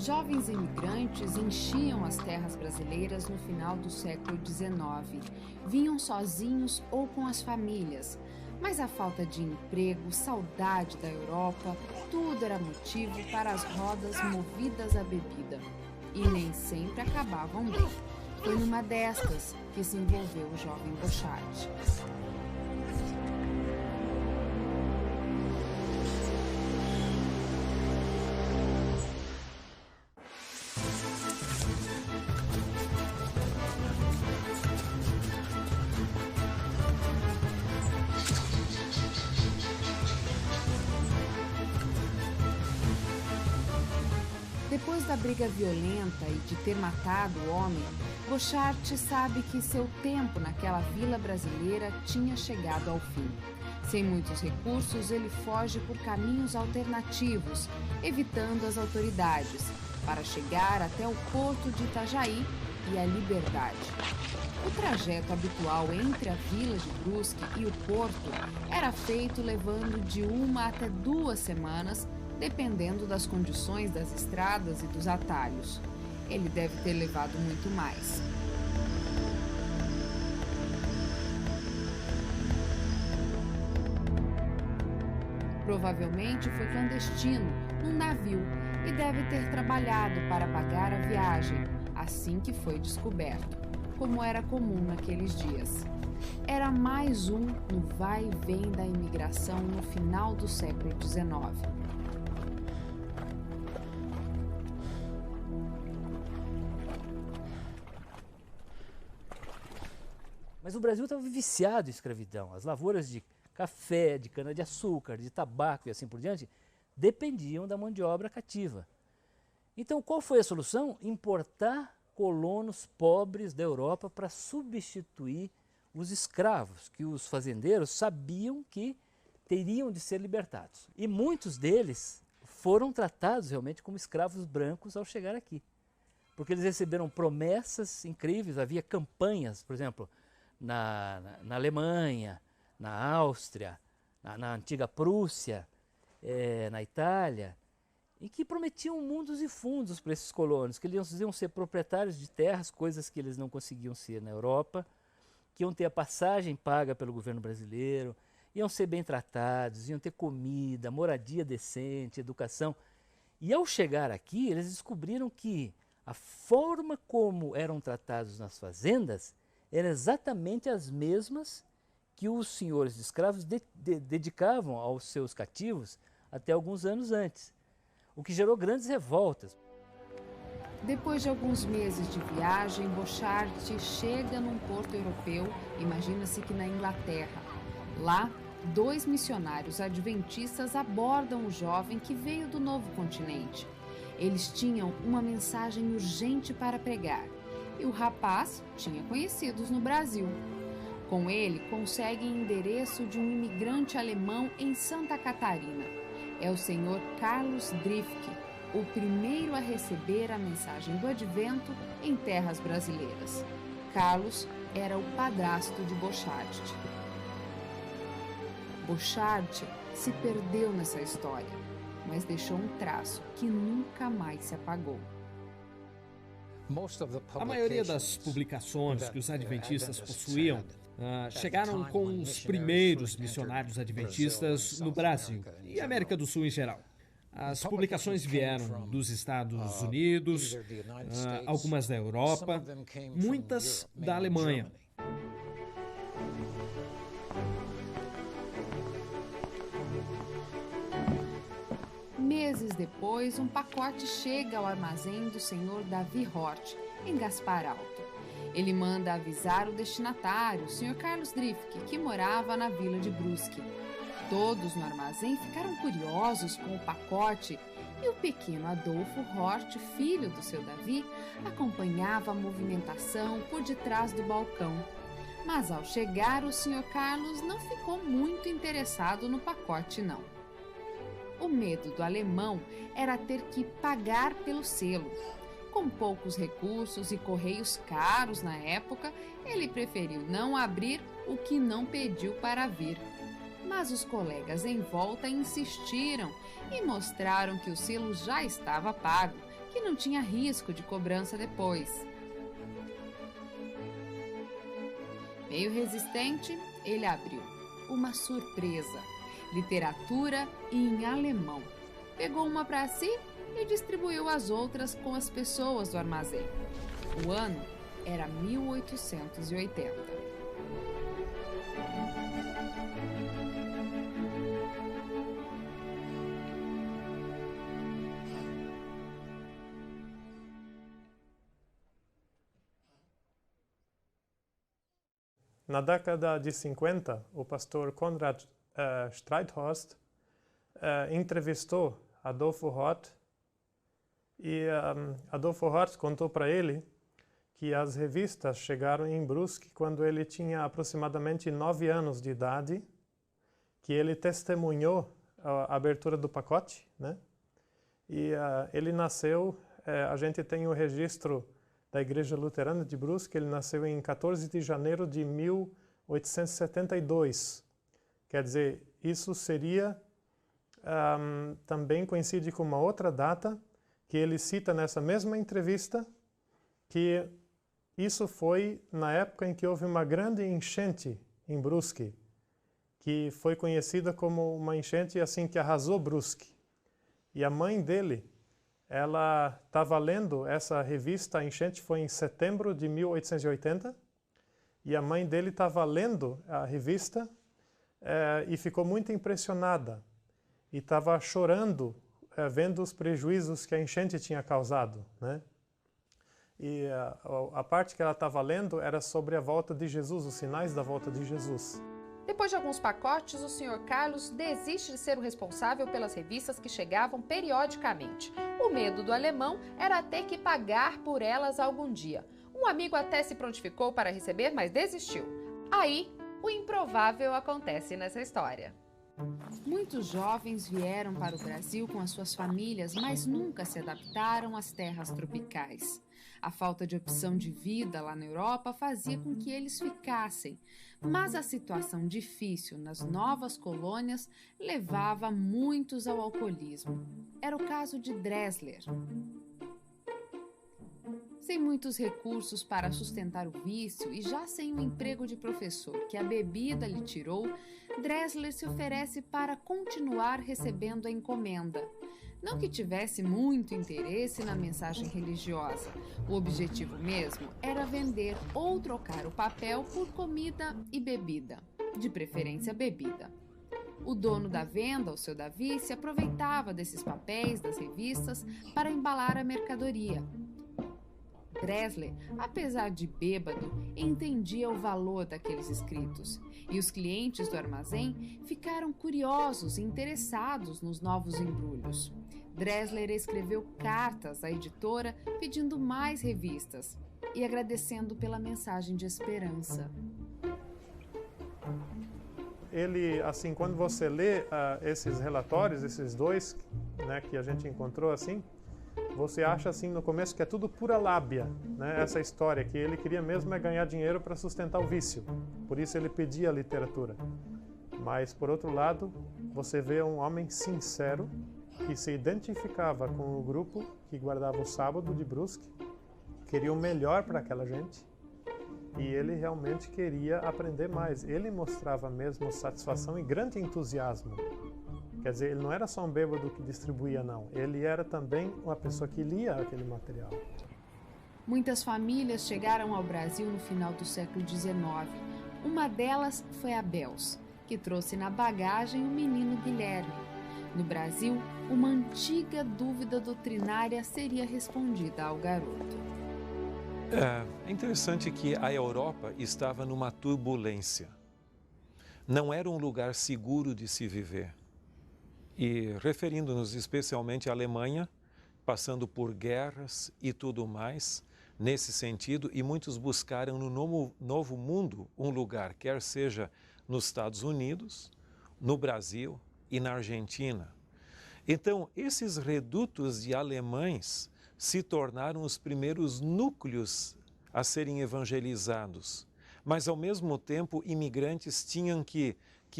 Jovens imigrantes enchiam as terras brasileiras no final do século XIX. Vinham sozinhos ou com as famílias, mas a falta de emprego, saudade da Europa, tudo era motivo para as rodas movidas à bebida. E nem sempre acabavam bem. Foi numa destas que se envolveu o jovem Bochart. Depois da briga violenta e de ter matado o homem, Bochart sabe que seu tempo naquela vila brasileira tinha chegado ao fim. Sem muitos recursos, ele foge por caminhos alternativos, evitando as autoridades, para chegar até o porto de Itajaí e a Liberdade. O trajeto habitual entre a vila de Brusque e o porto era feito levando de 1 até 2 semanas, dependendo das condições das estradas e dos atalhos. Ele deve ter levado muito mais. Provavelmente foi clandestino, num navio, e deve ter trabalhado para pagar a viagem, assim que foi descoberto, como era comum naqueles dias. Era mais um no vai e vem da imigração no final do século XIX. Mas o Brasil estava viciado em escravidão. As lavouras de café, de cana-de-açúcar, de tabaco e assim por diante, dependiam da mão de obra cativa. Então, qual foi a solução? Importar colonos pobres da Europa para substituir os escravos, que os fazendeiros sabiam que teriam de ser libertados. E muitos deles foram tratados realmente como escravos brancos ao chegar aqui. Porque eles receberam promessas incríveis, havia campanhas, por exemplo, na Alemanha, na Áustria, na antiga Prússia, na Itália, e que prometiam mundos e fundos para esses colonos, que eles iam ser proprietários de terras, coisas que eles não conseguiam ser na Europa, que iam ter a passagem paga pelo governo brasileiro, iam ser bem tratados, iam ter comida, moradia decente, educação. E ao chegar aqui, eles descobriram que a forma como eram tratados nas fazendas eram exatamente as mesmas que os senhores de escravos dedicavam aos seus cativos até alguns anos antes, o que gerou grandes revoltas. Depois de alguns meses de viagem, Bochart chega num porto europeu, imagina-se que na Inglaterra. Lá, 2 missionários adventistas abordam o jovem que veio do novo continente. Eles tinham uma mensagem urgente para pregar. E o rapaz tinha conhecidos no Brasil. Com ele, conseguem endereço de um imigrante alemão em Santa Catarina. É o senhor Carlos Drifke, o primeiro a receber a mensagem do advento em terras brasileiras. Carlos era o padrasto de Bochart. Bochart se perdeu nessa história, mas deixou um traço que nunca mais se apagou. A maioria das publicações que os adventistas possuíam chegaram com os primeiros missionários adventistas no Brasil e América do Sul em geral. As publicações vieram dos Estados Unidos, algumas da Europa, muitas da Alemanha. Meses depois, um pacote chega ao armazém do senhor Davi Hort, em Gaspar Alto. Ele manda avisar o destinatário, o senhor Carlos Drifke, que morava na vila de Brusque. Todos no armazém ficaram curiosos com o pacote e o pequeno Adolfo Hort, filho do seu Davi, acompanhava a movimentação por detrás do balcão. Mas ao chegar, o senhor Carlos não ficou muito interessado no pacote, não. O medo do alemão era ter que pagar pelo selo. Com poucos recursos e correios caros na época, ele preferiu não abrir o que não pediu para vir. Mas os colegas em volta insistiram e mostraram que o selo já estava pago, que não tinha risco de cobrança depois. Meio resistente, ele abriu. Uma surpresa. Literatura e em alemão. Pegou uma para si e distribuiu as outras com as pessoas do armazém. O ano era 1880. Na década de 50, o pastor Konrad Streithorst entrevistou Adolfo Hort e Adolfo Hort contou para ele que as revistas chegaram em Brusque quando ele tinha aproximadamente 9 anos de idade, que ele testemunhou a abertura do pacote, né? E ele nasceu, a gente tem o registro da Igreja Luterana de Brusque, ele nasceu em 14 de janeiro de 1872. Quer dizer, isso seria também coincide com uma outra data que ele cita nessa mesma entrevista, que isso foi na época em que houve uma grande enchente em Brusque, que foi conhecida como uma enchente assim que arrasou Brusque. E a mãe dele, ela estava lendo essa revista, a enchente foi em setembro de 1880, e a mãe dele estava lendo a revista e ficou muito impressionada. E estava chorando, vendo os prejuízos que a enchente tinha causado, né? E a parte que ela estava lendo era sobre a volta de Jesus, os sinais da volta de Jesus. Depois de alguns pacotes, o Sr. Carlos desiste de ser o responsável pelas revistas que chegavam periodicamente. O medo do alemão era ter que pagar por elas algum dia. Um amigo até se prontificou para receber, mas desistiu. Aí, o improvável acontece nessa história. Muitos jovens vieram para o Brasil com as suas famílias, mas nunca se adaptaram às terras tropicais. A falta de opção de vida lá na Europa fazia com que eles ficassem, mas a situação difícil nas novas colônias levava muitos ao alcoolismo. Era o caso de Dressler. Sem muitos recursos para sustentar o vício e já sem o emprego de professor que a bebida lhe tirou, Dressler se oferece para continuar recebendo a encomenda. Não que tivesse muito interesse na mensagem religiosa. O objetivo mesmo era vender ou trocar o papel por comida e bebida, de preferência bebida. O dono da venda, o seu Davi, se aproveitava desses papéis das revistas para embalar a mercadoria. Dressler, apesar de bêbado, entendia o valor daqueles escritos, e os clientes do armazém ficaram curiosos e interessados nos novos embrulhos. Dressler escreveu cartas à editora pedindo mais revistas e agradecendo pela mensagem de esperança. Ele, assim, quando você lê esses relatórios, esses dois, né, que a gente encontrou assim, você acha assim no começo que é tudo pura lábia, né? Essa história que ele queria mesmo é ganhar dinheiro para sustentar o vício. Por isso ele pedia a literatura. Mas por outro lado, você vê um homem sincero que se identificava com o grupo que guardava o sábado de Brusque, queria o melhor para aquela gente e ele realmente queria aprender mais. Ele mostrava mesmo satisfação e grande entusiasmo. Quer dizer, ele não era só um bêbado que distribuía, não. Ele era também uma pessoa que lia aquele material. Muitas famílias chegaram ao Brasil no final do século XIX. Uma delas foi a Bels, que trouxe na bagagem o menino Guilherme. No Brasil, uma antiga dúvida doutrinária seria respondida ao garoto. É interessante que a Europa estava numa turbulência. Não era um lugar seguro de se viver. E referindo-nos especialmente à Alemanha, passando por guerras e tudo mais, nesse sentido, e muitos buscaram no novo mundo um lugar, quer seja nos Estados Unidos, no Brasil e na Argentina. Então, esses redutos de alemães se tornaram os primeiros núcleos a serem evangelizados, mas ao mesmo tempo imigrantes tinham que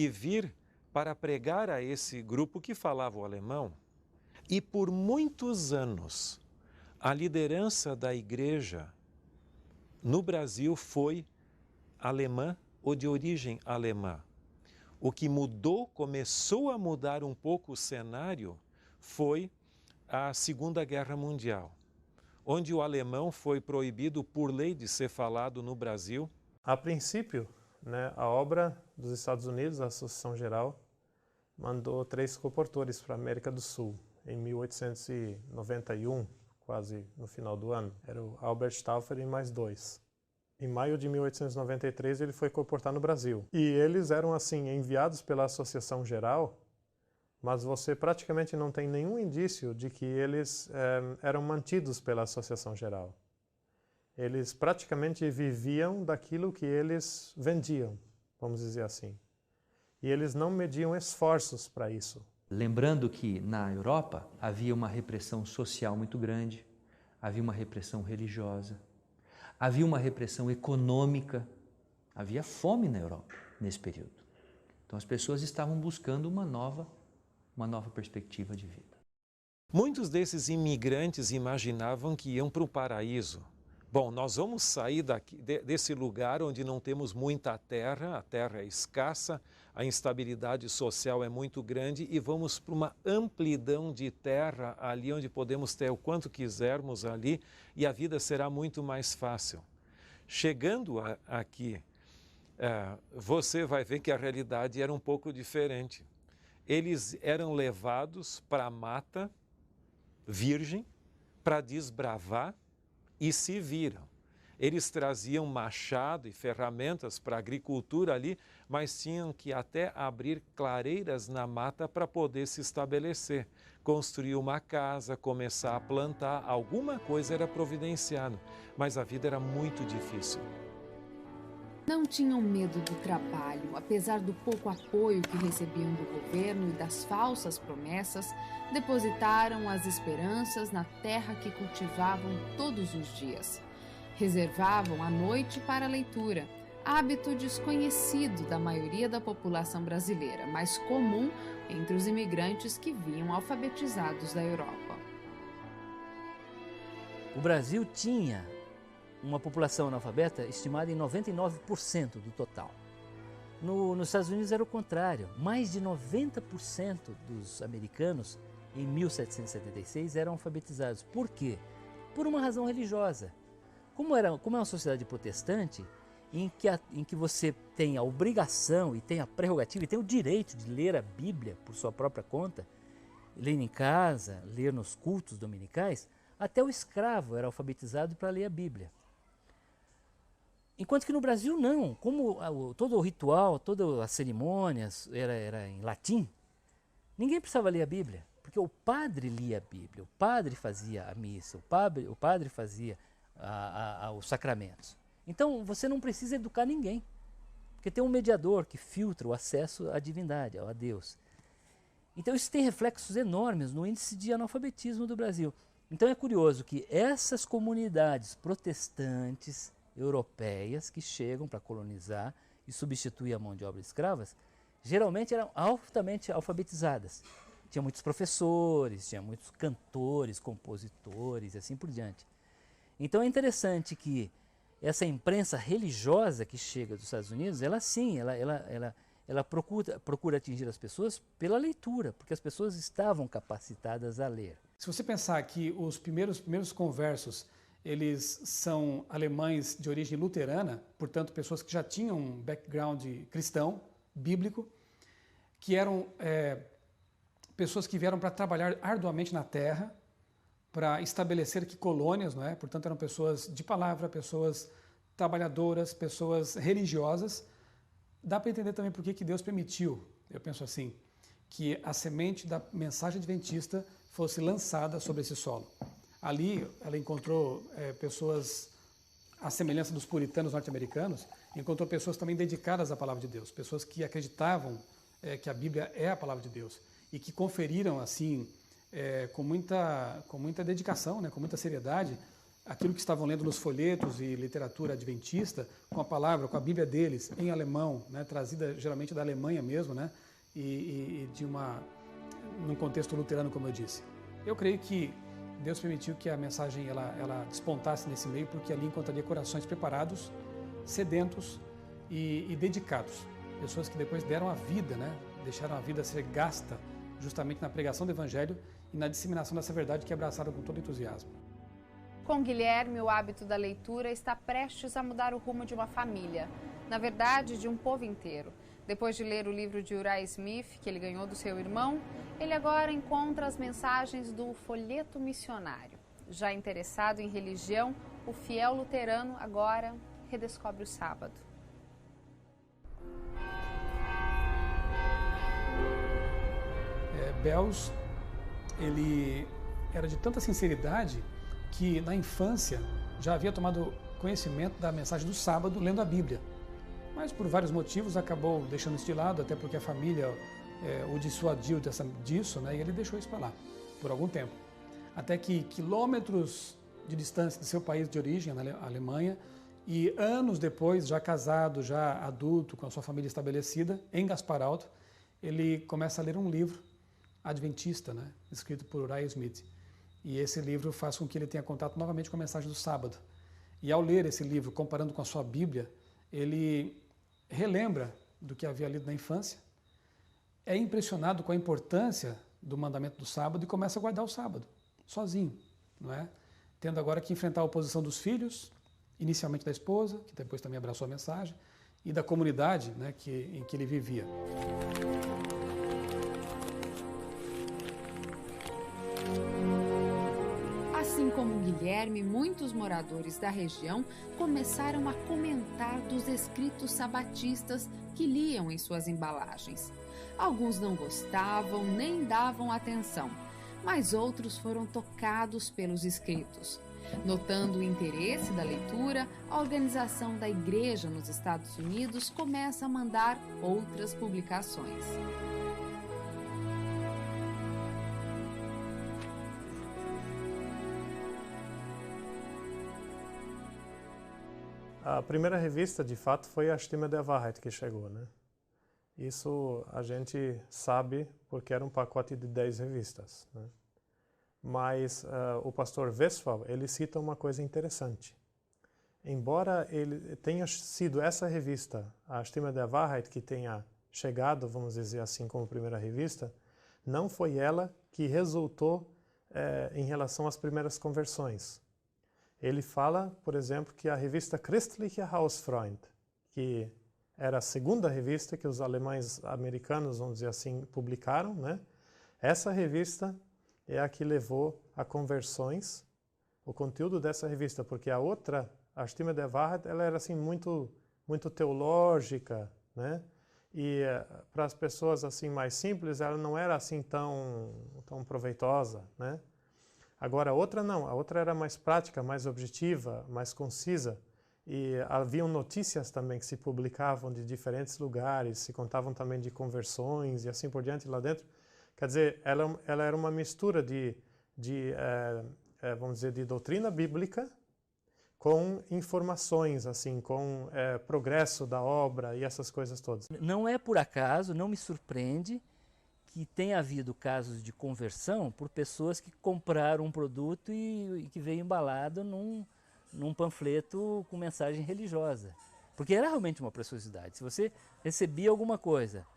vir para pregar a esse grupo que falava o alemão. E por muitos anos, a liderança da igreja no Brasil foi alemã ou de origem alemã. O que mudou, começou a mudar um pouco o cenário, foi a Segunda Guerra Mundial, onde o alemão foi proibido por lei de ser falado no Brasil. A princípio, né, a obra dos Estados Unidos, a Associação Geral, mandou 3 colportores para a América do Sul, em 1891, quase no final do ano. Era o Albert Stauffer e mais 2. Em maio de 1893, ele foi colportar no Brasil. E eles eram, assim, enviados pela Associação Geral, mas você praticamente não tem nenhum indício de que eles eram mantidos pela Associação Geral. Eles praticamente viviam daquilo que eles vendiam, vamos dizer assim. E eles não mediam esforços para isso. Lembrando que na Europa havia uma repressão social muito grande, havia uma repressão religiosa, havia uma repressão econômica, havia fome na Europa nesse período. Então as pessoas estavam buscando uma nova perspectiva de vida. Muitos desses imigrantes imaginavam que iam para o paraíso. Bom, nós vamos sair desse lugar onde não temos muita terra, a terra é escassa, a instabilidade social é muito grande e vamos para uma amplidão de terra ali onde podemos ter o quanto quisermos ali e a vida será muito mais fácil. Chegando aqui, você vai ver que a realidade era um pouco diferente. Eles eram levados para a mata virgem para desbravar e se viram. Eles traziam machado e ferramentas para a agricultura ali, mas tinham que até abrir clareiras na mata para poder se estabelecer. Construir uma casa, começar a plantar, alguma coisa era providenciado, mas a vida era muito difícil. Não tinham medo do trabalho, apesar do pouco apoio que recebiam do governo e das falsas promessas, depositaram as esperanças na terra que cultivavam todos os dias. Reservavam a noite para a leitura, hábito desconhecido da maioria da população brasileira, mas comum entre os imigrantes que vinham alfabetizados da Europa. O Brasil tinha uma população analfabeta estimada em 99% do total. Nos Estados Unidos era o contrário. Mais de 90% dos americanos, em 1776, eram alfabetizados. Por quê? Por uma razão religiosa. Como é uma sociedade protestante, em que você tem a obrigação e tem a prerrogativa e tem o direito de ler a Bíblia por sua própria conta, ler em casa, ler nos cultos dominicais, até o escravo era alfabetizado para ler a Bíblia. Enquanto que no Brasil não, como todo o ritual, todas as cerimônias era em latim, ninguém precisava ler a Bíblia, porque o padre lia a Bíblia, o padre fazia a missa, o padre fazia os sacramentos. Então você não precisa educar ninguém, porque tem um mediador que filtra o acesso à divindade, a Deus. Então isso tem reflexos enormes no índice de analfabetismo do Brasil. Então é curioso que essas comunidades protestantes europeias que chegam para colonizar e substituir a mão de obra escravas, geralmente eram altamente alfabetizadas. Tinha muitos professores, tinha muitos cantores, compositores e assim por diante. Então é interessante que essa imprensa religiosa que chega dos Estados Unidos, ela sim, ela procura atingir as pessoas pela leitura, porque as pessoas estavam capacitadas a ler. Se você pensar que os primeiros conversos, eles são alemães de origem luterana, portanto pessoas que já tinham um background cristão, bíblico, que eram pessoas que vieram para trabalhar arduamente na terra, para estabelecer aqui colônias, não é? Portanto eram pessoas de palavra, pessoas trabalhadoras, pessoas religiosas. Dá para entender também por que Deus permitiu, eu penso assim, que a semente da mensagem adventista fosse lançada sobre esse solo. Ali ela encontrou pessoas, à semelhança dos puritanos norte-americanos, encontrou pessoas também dedicadas à palavra de Deus, pessoas que acreditavam que a Bíblia é a palavra de Deus e que conferiram assim, com muita dedicação, né, com muita seriedade, aquilo que estavam lendo nos folhetos e literatura adventista, com a palavra, com a Bíblia deles, em alemão, né, trazida geralmente da Alemanha mesmo, né, e num contexto luterano, como eu disse. Eu creio que Deus permitiu que a mensagem ela despontasse nesse meio, porque ali encontraria corações preparados, sedentos e dedicados. Pessoas que depois deram a vida, né? Deixaram a vida ser gasta justamente na pregação do Evangelho e na disseminação dessa verdade que é abraçada com todo entusiasmo. Com Guilherme, o hábito da leitura está prestes a mudar o rumo de uma família, na verdade, de um povo inteiro. Depois de ler o livro de Uriah Smith, que ele ganhou do seu irmão, ele agora encontra as mensagens do folheto missionário. Já interessado em religião, o fiel luterano agora redescobre o sábado. Belz, ele era de tanta sinceridade que na infância já havia tomado conhecimento da mensagem do sábado lendo a Bíblia. Mas por vários motivos acabou deixando isso de lado, até porque a família o dissuadiu disso, né? E ele deixou isso para lá por algum tempo. Até que quilômetros de distância do seu país de origem, na Alemanha, e anos depois, já casado, já adulto, com a sua família estabelecida, em Gaspar Alto, ele começa a ler um livro adventista, né? Escrito por Uriah Smith. E esse livro faz com que ele tenha contato novamente com a mensagem do sábado. E ao ler esse livro, comparando com a sua Bíblia, ele relembra do que havia lido na infância, é impressionado com a importância do mandamento do sábado e começa a guardar o sábado, sozinho, não é? Tendo agora que enfrentar a oposição dos filhos, inicialmente da esposa, que depois também abraçou a mensagem, e da comunidade, né, em que ele vivia. Assim como Guilherme, muitos moradores da região começaram a comentar dos escritos sabatistas que liam em suas embalagens. Alguns não gostavam nem davam atenção, mas outros foram tocados pelos escritos. Notando o interesse da leitura, a organização da igreja nos Estados Unidos começa a mandar outras publicações. A primeira revista, de fato, foi a Stimme der Wahrheit que chegou, né? Isso a gente sabe porque era um pacote de 10 revistas, né? Mas o pastor Westphal, ele cita uma coisa interessante. Embora ele tenha sido essa revista, a Stimme der Wahrheit, que tenha chegado, vamos dizer assim, como primeira revista, não foi ela que resultou em relação às primeiras conversões. Ele fala, por exemplo, que a revista Christliche Hausfreund, que era a segunda revista que os alemães americanos, vamos dizer assim, publicaram, né? Essa revista é a que levou a conversões, o conteúdo dessa revista, porque a outra, a Stimme der Wahrheit, ela era assim muito teológica, né? E para as pessoas assim mais simples, ela não era assim tão proveitosa, né? Agora a outra não, a outra era mais prática, mais objetiva, mais concisa. E haviam notícias também que se publicavam de diferentes lugares, se contavam também de conversões e assim por diante lá dentro. Quer dizer, ela era uma mistura vamos dizer, de doutrina bíblica com informações, assim, com progresso da obra e essas coisas todas. Não é por acaso, não me surpreende que tenha havido casos de conversão por pessoas que compraram um produto e que veio embalado num panfleto com mensagem religiosa. Porque era realmente uma preciosidade. Se você recebia alguma coisa,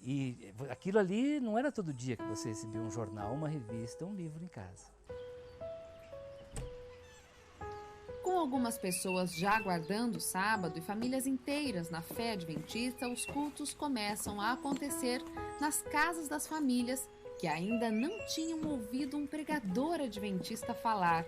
e aquilo ali não era todo dia que você recebia um jornal, uma revista, um livro em casa. Com algumas pessoas já aguardando o sábado e famílias inteiras na fé adventista, os cultos começam a acontecer nas casas das famílias que ainda não tinham ouvido um pregador adventista falar.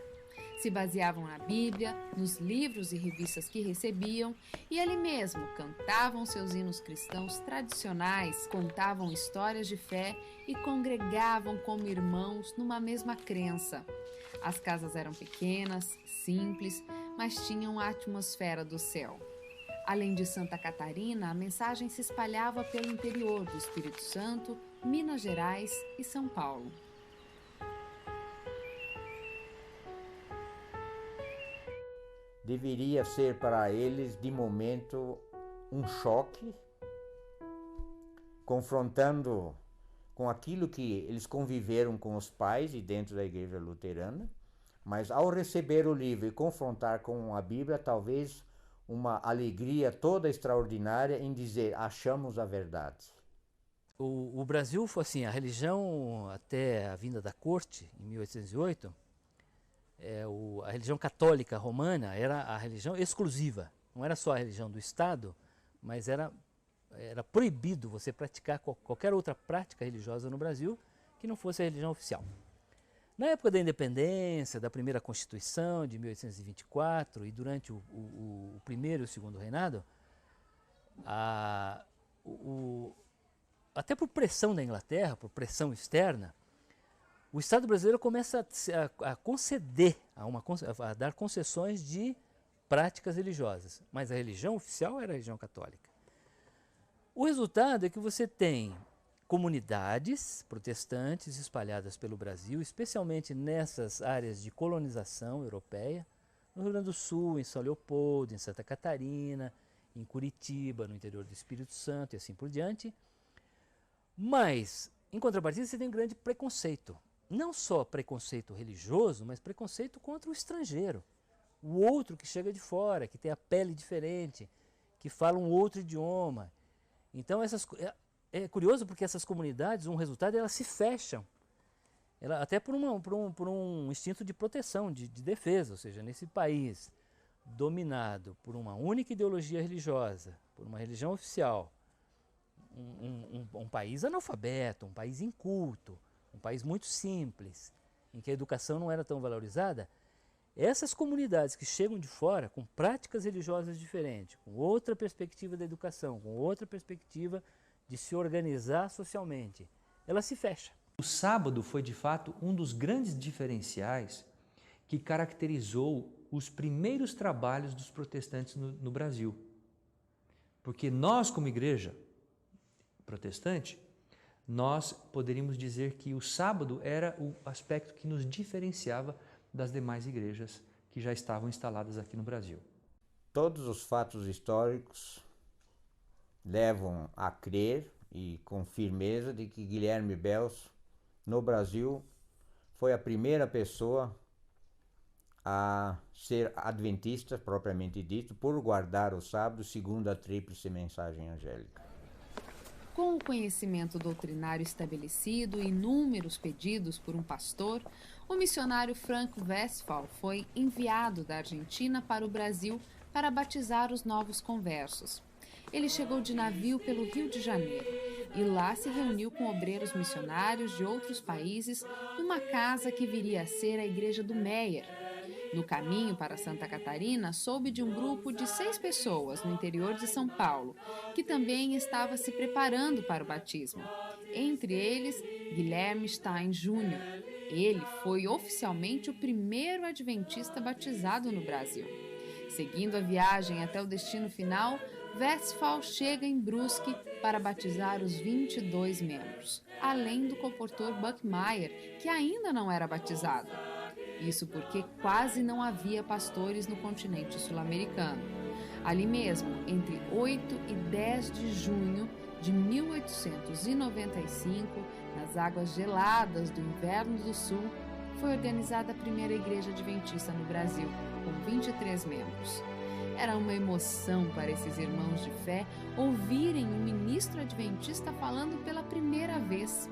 Se baseavam na Bíblia, nos livros e revistas que recebiam e ali mesmo cantavam seus hinos cristãos tradicionais, contavam histórias de fé e congregavam como irmãos numa mesma crença. As casas eram pequenas, simples, mas tinham a atmosfera do céu. Além de Santa Catarina, a mensagem se espalhava pelo interior do Espírito Santo, Minas Gerais e São Paulo. Deveria ser para eles, de momento, um choque, confrontando com aquilo que eles conviveram com os pais e dentro da igreja luterana, mas ao receber o livro e confrontar com a Bíblia, talvez uma alegria toda extraordinária em dizer, achamos a verdade. O Brasil foi assim, a religião até a vinda da corte, em 1808, a religião católica romana era a religião exclusiva. Não era só a religião do Estado, mas era proibido você praticar qualquer outra prática religiosa no Brasil que não fosse a religião oficial. Na época da independência, da primeira Constituição de 1824 e durante o primeiro e o segundo reinado, até por pressão da Inglaterra, por pressão externa, o Estado brasileiro começa a conceder, a dar concessões de práticas religiosas, mas a religião oficial era a religião católica. O resultado é que você tem comunidades protestantes espalhadas pelo Brasil, especialmente nessas áreas de colonização europeia, no Rio Grande do Sul, em São Leopoldo, em Santa Catarina, em Curitiba, no interior do Espírito Santo e assim por diante. Mas, em contrapartida, você tem um grande preconceito. Não só preconceito religioso, mas preconceito contra o estrangeiro. O outro que chega de fora, que tem a pele diferente, que fala um outro idioma. Então, é curioso porque essas comunidades, um resultado, elas se fecham. Até por um instinto de proteção, de defesa. Ou seja, nesse país dominado por uma única ideologia religiosa, por uma religião oficial, um país analfabeto, um país inculto, um país muito simples, em que a educação não era tão valorizada, essas comunidades que chegam de fora com práticas religiosas diferentes, com outra perspectiva da educação, com outra perspectiva de se organizar socialmente, ela se fecha. O sábado foi, de fato, um dos grandes diferenciais que caracterizou os primeiros trabalhos dos protestantes no Brasil. Porque nós, como igreja protestante, nós poderíamos dizer que o sábado era o aspecto que nos diferenciava das demais igrejas que já estavam instaladas aqui no Brasil. Todos os fatos históricos levam a crer e com firmeza de que Guilherme Bels, no Brasil, foi a primeira pessoa a ser adventista, propriamente dito, por guardar o sábado segundo a tríplice mensagem angélica. Com o conhecimento doutrinário estabelecido e inúmeros pedidos por um pastor, o missionário Frank Westphal foi enviado da Argentina para o Brasil para batizar os novos conversos. Ele chegou de navio pelo Rio de Janeiro e lá se reuniu com obreiros missionários de outros países numa casa que viria a ser a igreja do Meyer. No caminho para Santa Catarina, soube de um grupo de 6 pessoas no interior de São Paulo, que também estava se preparando para o batismo. Entre eles, Guilherme Stein Jr. Ele foi oficialmente o primeiro adventista batizado no Brasil. Seguindo a viagem até o destino final, Westphal chega em Brusque para batizar os 22 membros, além do comportor Buckmeyer, que ainda não era batizado. Isso porque quase não havia pastores no continente sul-americano. Ali mesmo, entre 8 e 10 de junho de 1895, nas águas geladas do inverno do sul, foi organizada a primeira igreja adventista no Brasil, com 23 membros. Era uma emoção para esses irmãos de fé ouvirem um ministro adventista falando pela primeira vez.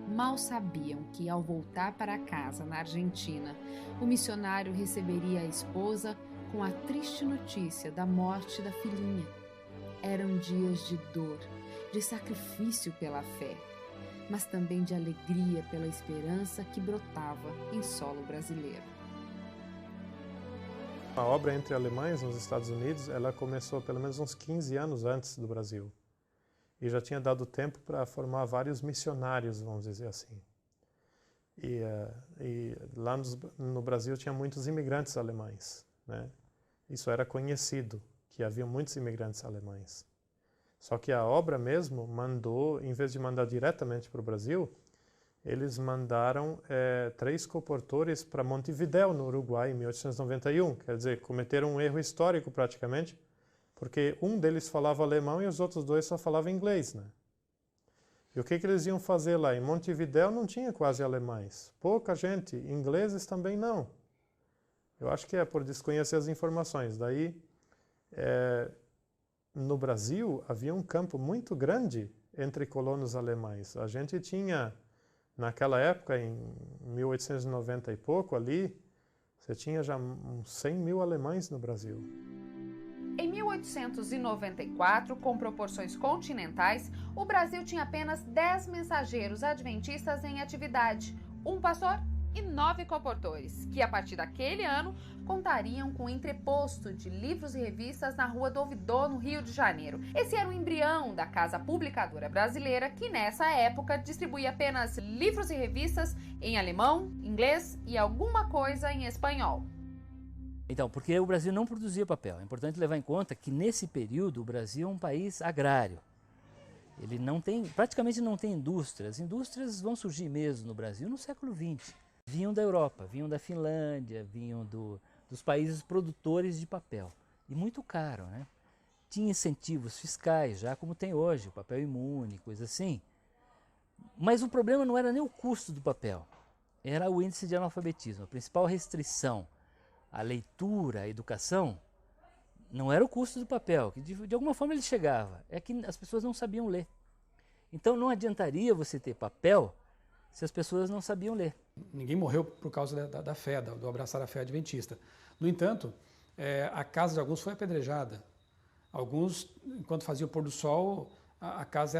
Mal sabiam que, ao voltar para casa na Argentina, o missionário receberia a esposa com a triste notícia da morte da filhinha. Eram dias de dor, de sacrifício pela fé, mas também de alegria pela esperança que brotava em solo brasileiro. A obra entre alemães nos Estados Unidos, ela começou pelo menos uns 15 anos antes do Brasil. E já tinha dado tempo para formar vários missionários, vamos dizer assim. E lá no Brasil tinha muitos imigrantes alemães, né? Isso era conhecido, que havia muitos imigrantes alemães. Só que a obra mesmo mandou, em vez de mandar diretamente para o Brasil, eles mandaram 3 comportores para Montevidéu, no Uruguai, em 1891. Quer dizer, cometeram um erro histórico praticamente, porque um deles falava alemão e os outros 2 só falavam inglês, né? E o que eles iam fazer lá? Em Montevidéu não tinha quase alemães. Pouca gente. Ingleses também não. Eu acho que é por desconhecer as informações. Daí, no Brasil, havia um campo muito grande entre colonos alemães. A gente tinha, naquela época, em 1890 e pouco ali, você tinha já uns 100 mil alemães no Brasil. Em 1894, com proporções continentais, o Brasil tinha apenas 10 mensageiros adventistas em atividade, um pastor e 9 colportores, que a partir daquele ano contariam com o entreposto de livros e revistas na Rua do Ouvidor, no Rio de Janeiro. Esse era o embrião da Casa Publicadora Brasileira, que nessa época distribuía apenas livros e revistas em alemão, inglês e alguma coisa em espanhol. Então, porque o Brasil não produzia papel. É importante levar em conta que nesse período o Brasil é um país agrário. Ele praticamente não tem indústrias. As indústrias vão surgir mesmo no Brasil no século XX. Vinham da Europa, vinham da Finlândia, vinham dos países produtores de papel. E muito caro, né? Tinha incentivos fiscais, já como tem hoje, o papel imune, coisa assim. Mas o problema não era nem o custo do papel, era o índice de analfabetismo. A principal restrição à leitura, à educação, não era o custo do papel, que de alguma forma ele chegava, é que as pessoas não sabiam ler. Então não adiantaria você ter papel se as pessoas não sabiam ler. Ninguém morreu por causa da fé, do abraçar a fé adventista. No entanto, a casa de alguns foi apedrejada. Alguns, enquanto faziam o pôr do sol, a casa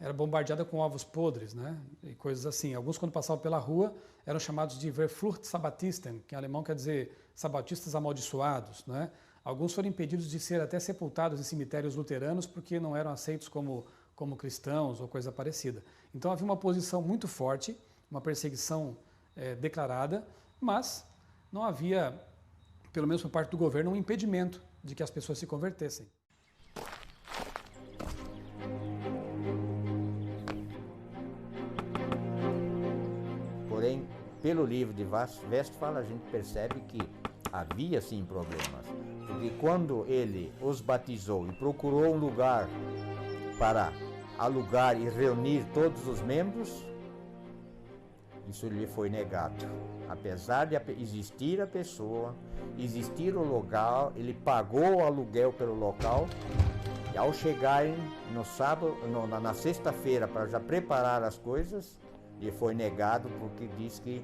era bombardeada com ovos podres, né? E coisas assim. Alguns, quando passavam pela rua, eram chamados de Verfluchtsabatisten, que em alemão quer dizer sabatistas amaldiçoados, né? Alguns foram impedidos de ser até sepultados em cemitérios luteranos porque não eram aceitos como cristãos ou coisa parecida. Então havia uma posição muito forte, uma perseguição declarada, mas não havia, pelo menos por parte do governo, um impedimento de que as pessoas se convertessem. Porém, pelo livro de Westphal, a gente percebe que havia sim problemas. Porque quando ele os batizou e procurou um lugar para alugar e reunir todos os membros, isso lhe foi negado. Apesar de existir a pessoa, existir o local, ele pagou o aluguel pelo local, e ao chegarem no sábado, na sexta-feira, para já preparar as coisas, lhe foi negado porque diz que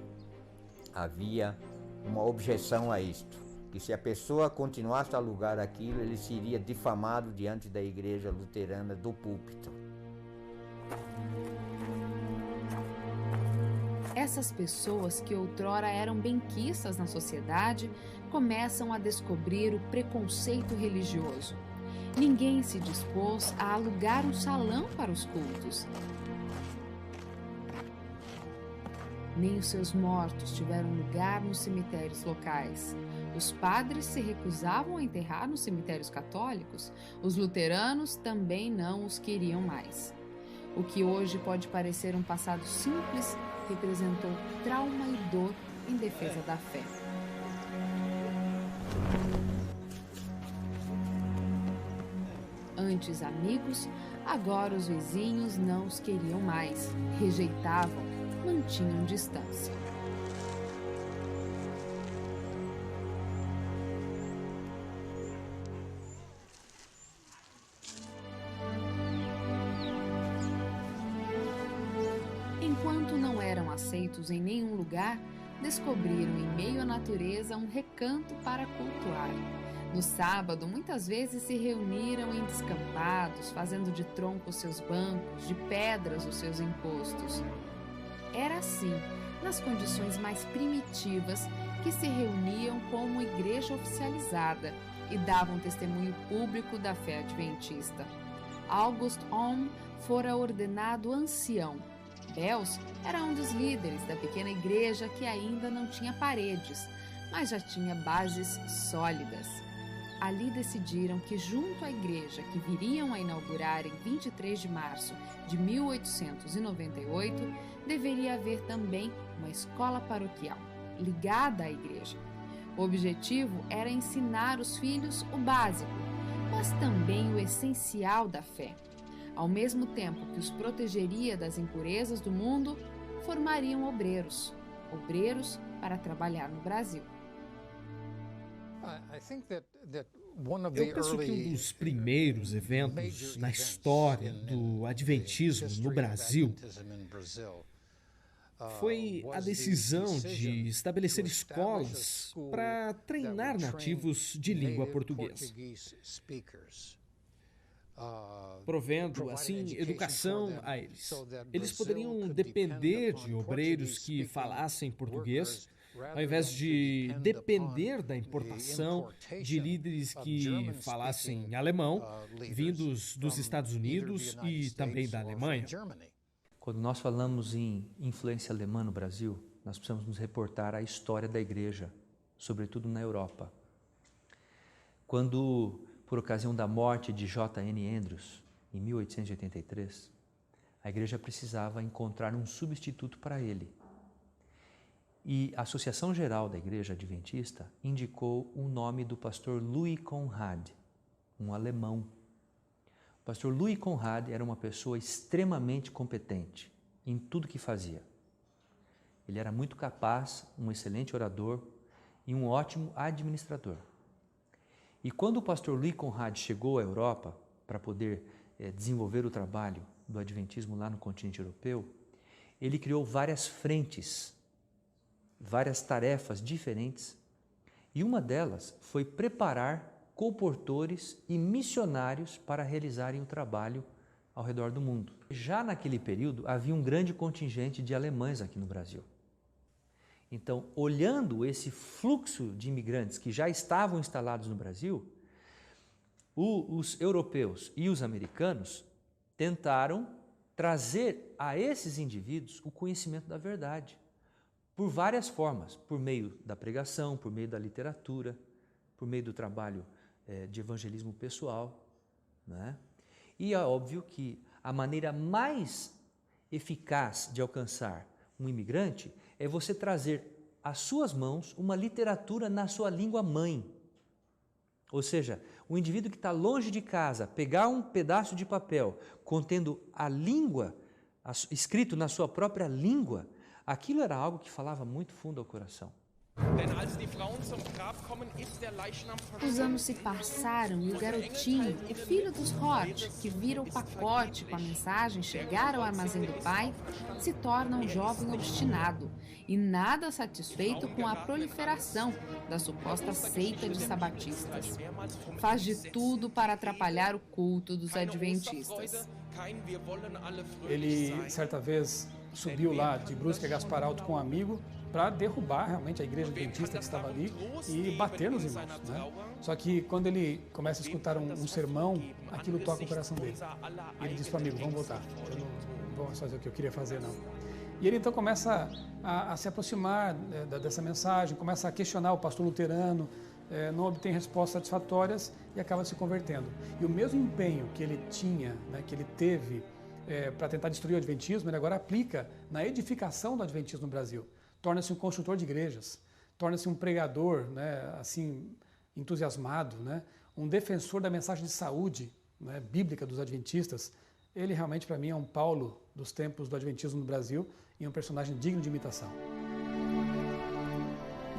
havia uma objeção a isto, que se a pessoa continuasse a alugar aquilo, ele seria difamado diante da igreja luterana do púlpito. Essas pessoas que outrora eram benquistas na sociedade começam a descobrir o preconceito religioso. Ninguém se dispôs a alugar um salão para os cultos. Nem os seus mortos tiveram lugar nos cemitérios locais. Os padres se recusavam a enterrar nos cemitérios católicos. Os luteranos também não os queriam mais. O que hoje pode parecer um passado simples representou trauma e dor em defesa da fé. Antes amigos, agora os vizinhos não os queriam mais, rejeitavam, mantinham distância. Enquanto não eram aceitos em nenhum lugar, descobriram em meio à natureza um recanto para cultuar. No sábado, muitas vezes se reuniram em descampados, fazendo de tronco seus bancos, de pedras os seus encostos. Era assim, nas condições mais primitivas, que se reuniam como igreja oficializada e davam testemunho público da fé adventista. August Ohm fora ordenado ancião. Bels era um dos líderes da pequena igreja que ainda não tinha paredes, mas já tinha bases sólidas. Ali decidiram que junto à igreja que viriam a inaugurar em 23 de março de 1898, deveria haver também uma escola paroquial, ligada à igreja. O objetivo era ensinar os filhos o básico, mas também o essencial da fé. Ao mesmo tempo que os protegeria das impurezas do mundo, formariam obreiros para trabalhar no Brasil. Eu penso que um dos primeiros eventos na história do Adventismo no Brasil foi a decisão de estabelecer escolas para treinar nativos de língua portuguesa, provendo, assim, educação a eles. Eles poderiam depender de obreiros que falassem português, ao invés de depender da importação de líderes que falassem alemão, vindos dos Estados Unidos e também da Alemanha. Quando nós falamos em influência alemã no Brasil, nós precisamos nos reportar à história da igreja, sobretudo na Europa. Quando, por ocasião da morte de J.N. Andrews, em 1883, a igreja precisava encontrar um substituto para ele. E a Associação Geral da Igreja Adventista indicou o nome do pastor Louis Conrad, um alemão. O pastor Louis Conrad era uma pessoa extremamente competente em tudo que fazia. Ele era muito capaz, um excelente orador e um ótimo administrador. E quando o pastor Louis Conrad chegou à Europa para poder desenvolver o trabalho do Adventismo lá no continente europeu, ele criou várias frentes, várias tarefas diferentes, e uma delas foi preparar colportores e missionários para realizarem o trabalho ao redor do mundo. Já naquele período havia um grande contingente de alemães aqui no Brasil. Então, olhando esse fluxo de imigrantes que já estavam instalados no Brasil, os europeus e os americanos tentaram trazer a esses indivíduos o conhecimento da verdade, por várias formas, por meio da pregação, por meio da literatura, por meio do trabalho de evangelismo pessoal, né? E é óbvio que a maneira mais eficaz de alcançar um imigrante é você trazer às suas mãos uma literatura na sua língua mãe. Ou seja, o indivíduo que está longe de casa, pegar um pedaço de papel contendo a língua, escrito na sua própria língua, aquilo era algo que falava muito fundo ao coração. Os anos se passaram e o garotinho, o filho dos Hort, que vira o pacote com a mensagem chegar ao armazém do pai, se torna um jovem obstinado e nada satisfeito com a proliferação da suposta seita de sabatistas. Faz de tudo para atrapalhar o culto dos adventistas. Ele, certa vez, subiu lá de Brusque a Gaspar Alto com um amigo para derrubar realmente a igreja adventista que estava ali e bater nos irmãos, né? Só que quando ele começa a escutar um sermão, aquilo toca o coração dele. E ele diz para o amigo, vamos voltar, eu não vou fazer o que eu queria fazer não. E ele então começa a se aproximar dessa mensagem, começa a questionar o pastor luterano, não obtém respostas satisfatórias e acaba se convertendo. E o mesmo empenho que ele tinha, né, que ele teve para tentar destruir o adventismo, ele agora aplica na edificação do adventismo no Brasil. Torna-se um construtor de igrejas, torna-se um pregador, né, assim, entusiasmado, né, um defensor da mensagem de saúde, né, bíblica dos adventistas. Ele realmente, para mim, é um Paulo dos tempos do adventismo no Brasil e um personagem digno de imitação.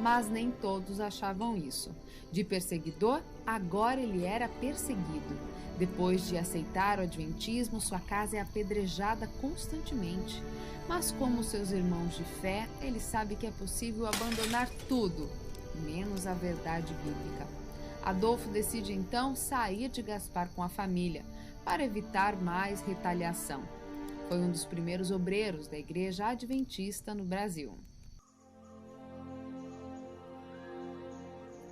Mas nem todos achavam isso. De perseguidor, agora ele era perseguido. Depois de aceitar o adventismo, sua casa é apedrejada constantemente. Mas como seus irmãos de fé, ele sabe que é possível abandonar tudo, menos a verdade bíblica. Adolfo decide então sair de Gaspar com a família, para evitar mais retaliação. Foi um dos primeiros obreiros da Igreja Adventista no Brasil.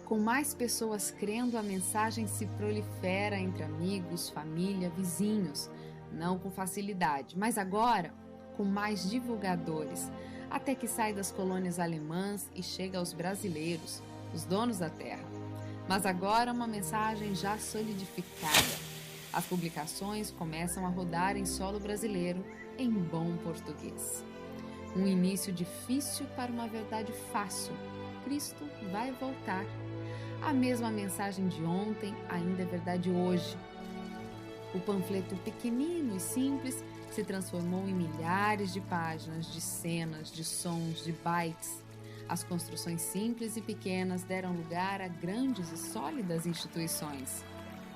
Com mais pessoas crendo, a mensagem se prolifera entre amigos, família, vizinhos. Não com facilidade, mas agora com mais divulgadores, até que sai das colônias alemãs e chega aos brasileiros, os donos da terra. Mas agora uma mensagem já solidificada. As publicações começam a rodar em solo brasileiro em bom português. Um início difícil para uma verdade fácil. Cristo vai voltar. A mesma mensagem de ontem ainda é verdade hoje. O panfleto pequenino e simples se transformou em milhares de páginas, de cenas, de sons, de bytes. As construções simples e pequenas deram lugar a grandes e sólidas instituições.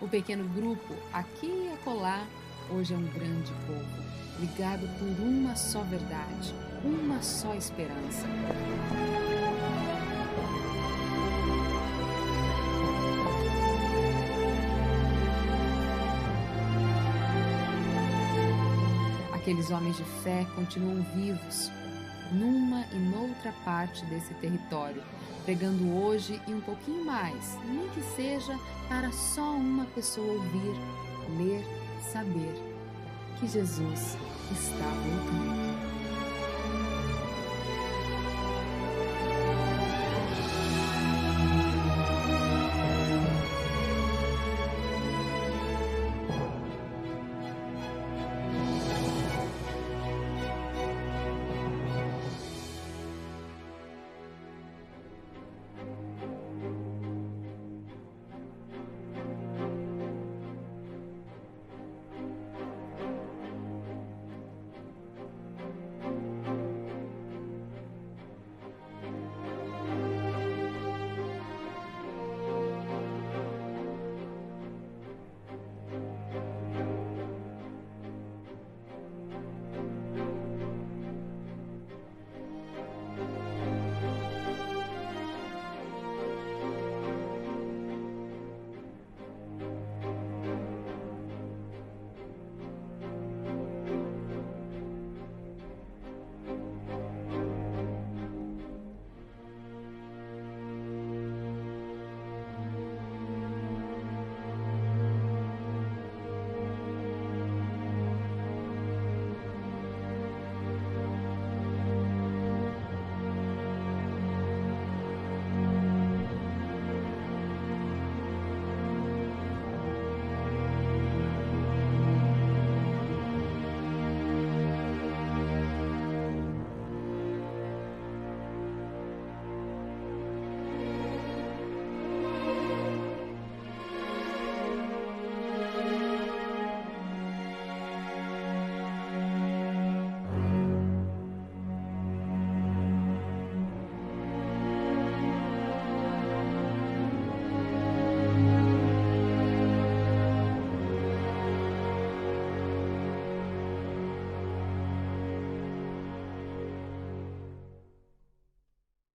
O pequeno grupo, aqui e acolá, hoje é um grande povo, ligado por uma só verdade, uma só esperança. Aqueles homens de fé continuam vivos, numa e noutra parte desse território, pregando hoje e um pouquinho mais, nem que seja para só uma pessoa ouvir, ler, saber que Jesus está voltando.